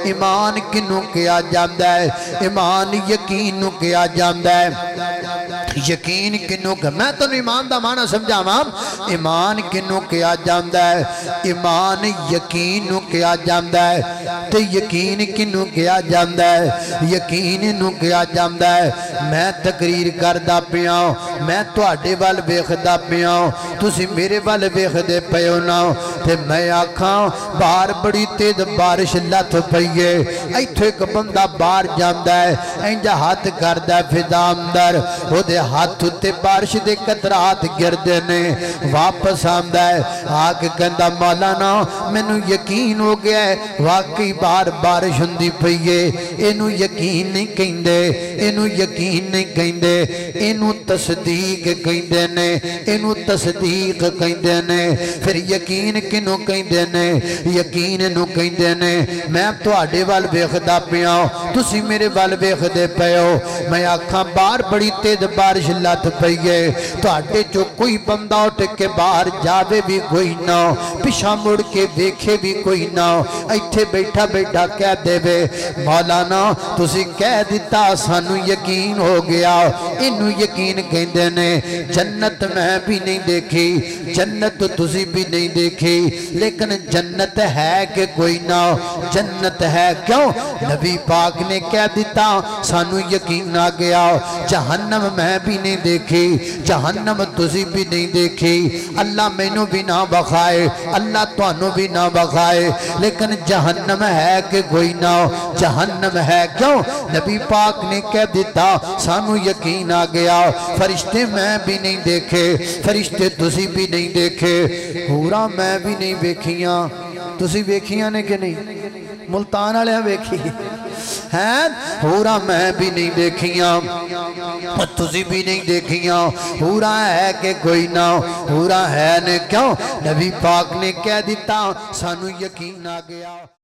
ईमान किनू कहा जाता है? ईमान यकीन नू कहा जाता है। यकीन किनू, मैं तुम ईमान का माना समझावा। ईमान किनू कहा जाता है? ईमान यकीन नू कहा जाता है। तो यकीन किनू कहा जाता है? यकीन नू कहा जाता है। मैं तकरीर करदा पिया, मैं तुहाडे वल वेखदा पिया, तुसी मेरे वल वेखदे पे हो ना, ते मैं आखा बाहर बड़ी तेज बारिश लथ पई है, इत्थे एक बंदा बाहर जांदा है, इंज हाथ करदा फिदा अंदर, ओदे हाथ उत्ते बारिश दे कतरात गिरदे ने, वापस आंदा है आके कहंदा मौलाना मैनू यकीन हो गया है वाकई बाहर बारिश हुंदी पई है। इनू यकीन नहीं कहिंदे, इनू यकीन नहीं कहिंदे, इनू तस्दीक कहिंदे ने, इनू तस्दीक कहिंदे ने। फिर यकीन किनू कहिंदे ने? यकीन नू कहिंदे ने मैं तुहाडे वल वेखदा पिया, तुसी मेरे वल वेखदे पे हो। मैं आखा बाहर बड़ी तेज बारिश लथ पई है, तुहाडे चो कोई बंदा उठ के बाहर जावे भी कोई ना, पिछा मुड़ के वेखे भी कोई ना, इत्थे बैठा बैठा कह देवे मौलाना तुसी कह दिता सानू यकीन हो गया। इनू यकीन कहंदे ने। जन्नत मैं भी नहीं देखी, जन्नत तुसी भी नहीं देखी, लेकिन जन्नत है कि कोई ना? जन्नत है। क्यों? नबी पाक ने कह दिता सानू यकीन आ गया। जहन्नम मैं भी नहीं देखी, जहन्नम तुसी भी नहीं देखी, अल्लाह मैनू भी ना बखाए, अल्लाह तुहानू भी ना बखाए, लेकिन जहन्नम है कि कोई ना? जहन्नम है। क्यों? नबी पाक ने कह दिता सानू यकीन आ गया। फरिश्ते मैं भी नहीं देखे, फरिश्ते तुसी भी नहीं देखे, हूरां मैं भी नहीं वेखियां, तुसी वेखियां ने कि नहीं? मुल्तान वाले वेखी हैं? हूरां मैं भी नहीं देखियां, तुसी भी नहीं देखियां, हूरां है कि कोई ना? हूरां है ने। क्यों? नबी पाक ने कह दिता सानू यकीन आ गया।